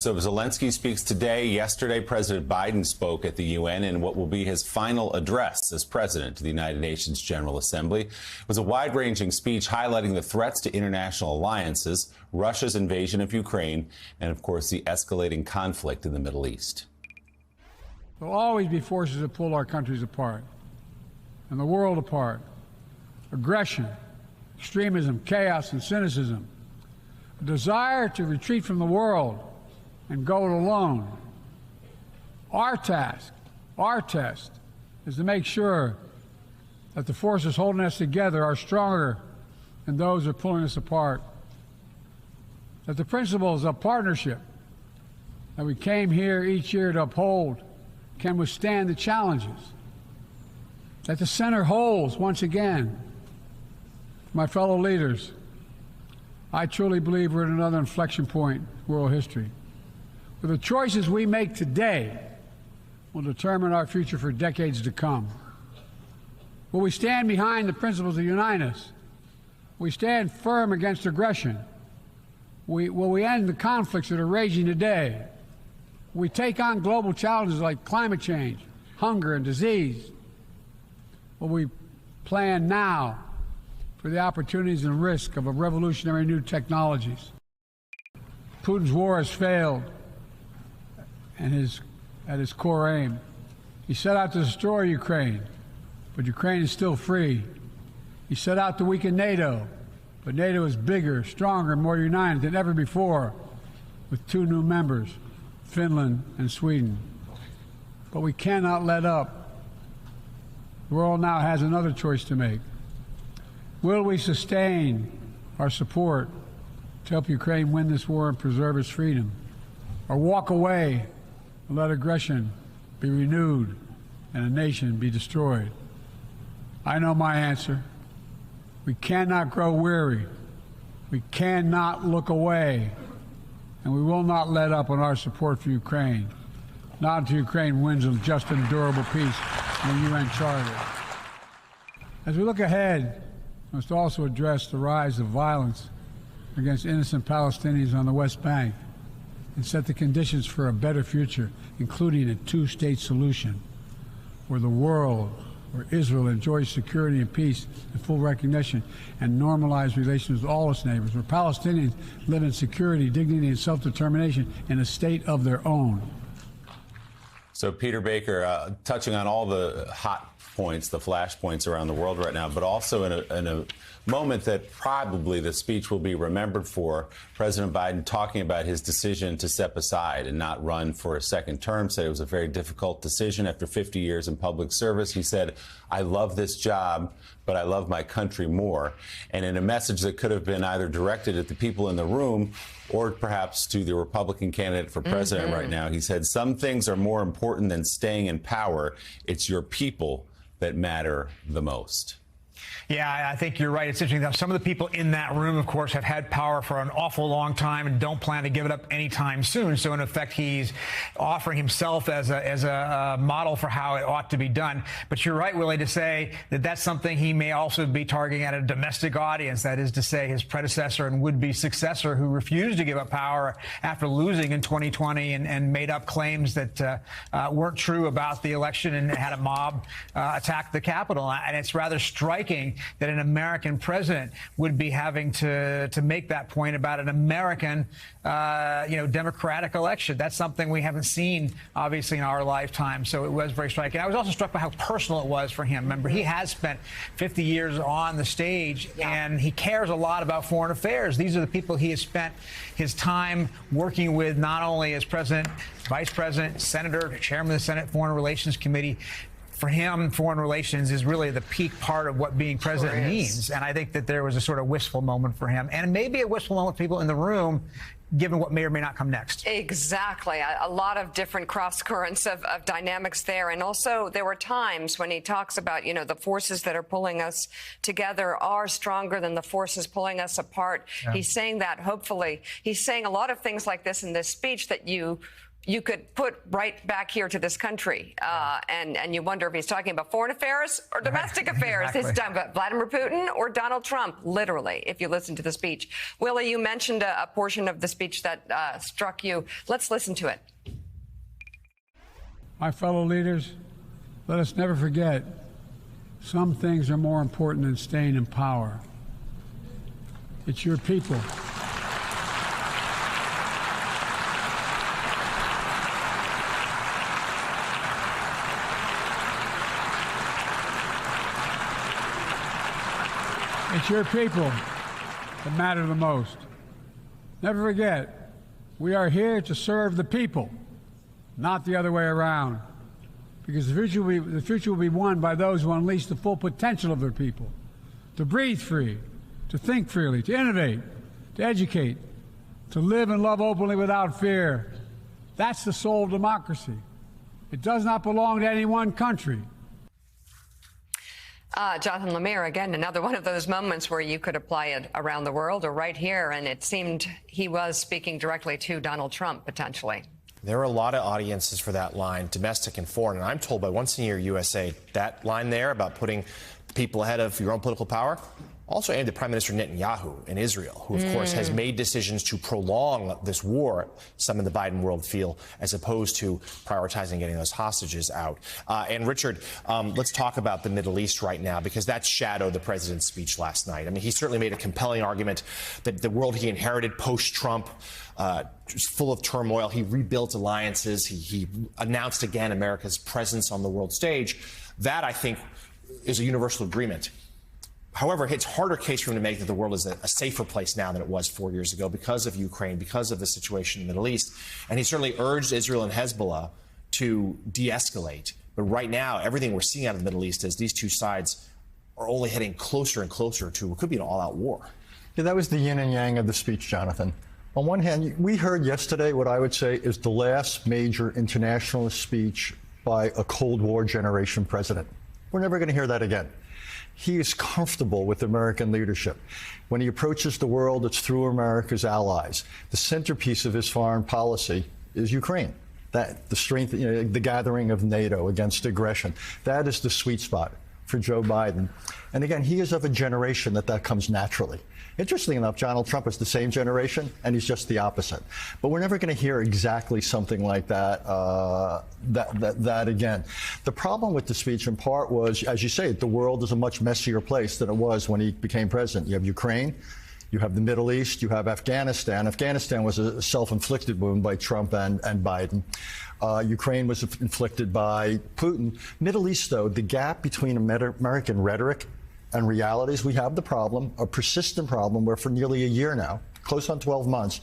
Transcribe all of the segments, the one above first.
So Zelensky speaks today. Yesterday, President Biden spoke at the UN in what will be his final address as president to the United Nations General Assembly. It was a wide-ranging speech highlighting the threats to international alliances, Russia's invasion of Ukraine, and, of course, the escalating conflict in the Middle East. There will always be forces that pull our countries apart and the world apart. Aggression, extremism, chaos, and cynicism. A desire to retreat from the world and go it alone. Our task, our test, is to make sure that the forces holding us together are stronger than those that are pulling us apart. That the principles of partnership that we came here each year to uphold can withstand the challenges. That the center holds once again. My fellow leaders, I truly believe we're at another inflection point in world history. For the choices we make today will determine our future for decades to come. Will we stand behind the principles that unite us? Will we stand firm against aggression? Will we end the conflicts that are raging today? Will we take on global challenges like climate change, hunger, and disease? Will we plan now for the opportunities and risk of a revolutionary new technologies? Putin's war has failed, and at his core aim. He set out to destroy Ukraine, but Ukraine is still free. He set out to weaken NATO, but NATO is bigger, stronger, and more united than ever before, with 2 new members, Finland and Sweden. But we cannot let up. The world now has another choice to make. Will we sustain our support to help Ukraine win this war and preserve its freedom, or walk away and let aggression be renewed and a nation be destroyed? I know my answer. We cannot grow weary. We cannot look away. And we will not let up on our support for Ukraine, not until Ukraine wins a just and durable peace in the UN Charter. As we look ahead, we must also address the rise of violence against innocent Palestinians on the West Bank and set the conditions for a better future, including a 2-state solution where the world, where Israel enjoys security and peace and full recognition and normalized relations with all its neighbors, where Palestinians live in security, dignity, and self-determination in a state of their own. So, Peter Baker, touching on all the hot points, the flashpoints around the world right now, but also in a moment that probably the speech will be remembered for, President Biden talking about his decision to step aside and not run for a second term, said it was a very difficult decision after 50 years in public service. He said, I love this job, but I love my country more. And in a message that could have been either directed at the people in the room or perhaps to the Republican candidate for president right now, he said, some things are more important than staying in power. It's your people that matter the most. Yeah, I think you're right. It's interesting that some of the people in that room, of course, have had power for an awful long time and don't plan to give it up anytime soon. So, in effect, he's offering himself as a model for how it ought to be done. But you're right, Willie, to say that that's something he may also be targeting at a domestic audience. That is to say, his predecessor and would-be successor who refused to give up power after losing in 2020 and made up claims that weren't true about the election and had a mob attack the Capitol. And it's rather striking that an American president would be having to make that point about an American, democratic election. That's something we haven't seen, obviously, in our lifetime. So it was very striking. I was also struck by how personal it was for him. Remember, he has spent 50 years on the stage, and he cares a lot about foreign affairs. These are the people he has spent his time working with, not only as president, vice president, senator, chairman of the Senate Foreign Relations Committee. For him, foreign relations is really the peak part of what being president means. And I think that there was a sort of wistful moment for him, and maybe a wistful moment for people in the room, given what may or may not come next. Exactly. A lot of different cross currents of dynamics there. And also there were times when he talks about, the forces that are pulling us together are stronger than the forces pulling us apart. Yeah. He's saying that, hopefully. He's saying a lot of things like this in this speech that you you could put right back here to this country. And you wonder if he's talking about foreign affairs or domestic affairs. Exactly. He's talking about Vladimir Putin or Donald Trump, literally, if you listen to the speech. Willie, you mentioned a portion of the speech that struck you. Let's listen to it. My fellow leaders, let us never forget, some things are more important than staying in power. It's your people. It's your people that matter the most. Never forget, we are here to serve the people, not the other way around. Because the future will be won by those who unleash the full potential of their people, to breathe free, to think freely, to innovate, to educate, to live and love openly without fear. That's the soul of democracy. It does not belong to any one country. Jonathan Lemire, again, another one of those moments where you could apply it around the world or right here, and it seemed he was speaking directly to Donald Trump, potentially. There are a lot of audiences for that line, domestic and foreign, and I'm told by One Senior USA that line there about putting people ahead of your own political power also aimed at Prime Minister Netanyahu in Israel, who, of course, has made decisions to prolong this war, some in the Biden world feel, as opposed to prioritizing getting those hostages out. And, Richard, let's talk about the Middle East right now, because that shadowed the president's speech last night. I mean, he certainly made a compelling argument that the world he inherited post-Trump was full of turmoil. He rebuilt alliances. He announced again America's presence on the world stage. That, I think, is a universal agreement. However, it's a harder case for him to make that the world is a safer place now than it was 4 years ago because of Ukraine, because of the situation in the Middle East. And he certainly urged Israel and Hezbollah to de-escalate. But right now, everything we're seeing out of the Middle East is these two sides are only heading closer and closer to what could be an all-out war. Yeah, that was the yin and yang of the speech, Jonathan. On one hand, we heard yesterday what I would say is the last major internationalist speech by a Cold War generation president. We're never going to hear that again. He is comfortable with American leadership. When he approaches the world, it's through America's allies. The centerpiece of his foreign policy is Ukraine. That the strength, the gathering of NATO against aggression. That is the sweet spot for Joe Biden. And again, he is of a generation that comes naturally. Interestingly enough, Donald Trump is the same generation, and he's just the opposite. But we're never going to hear exactly something like that again. The problem with the speech, in part, was, as you say, the world is a much messier place than it was when he became president. You have Ukraine, you have the Middle East, you have Afghanistan. Afghanistan was a self-inflicted wound by Trump and Biden. Ukraine was inflicted by Putin. Middle East, though, the gap between American rhetoric and realities, we have the problem, a persistent problem, where for nearly a year now, close on 12 months,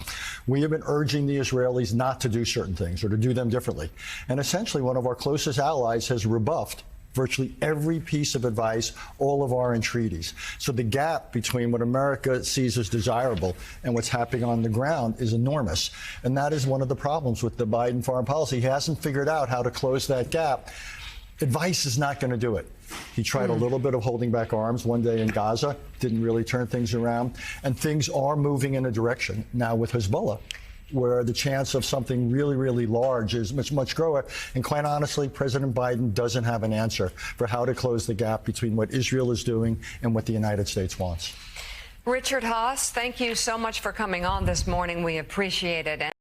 we have been urging the Israelis not to do certain things or to do them differently. And essentially, one of our closest allies has rebuffed virtually every piece of advice, all of our entreaties. So the gap between what America sees as desirable and what's happening on the ground is enormous. And that is one of the problems with the Biden foreign policy. He hasn't figured out how to close that gap. Advice is not going to do it. He tried a little bit of holding back arms one day in Gaza, didn't really turn things around. And things are moving in a direction now with Hezbollah, where the chance of something really, really large is much, much greater. And quite honestly, President Biden doesn't have an answer for how to close the gap between what Israel is doing and what the United States wants. Richard Haass, thank you so much for coming on this morning. We appreciate it.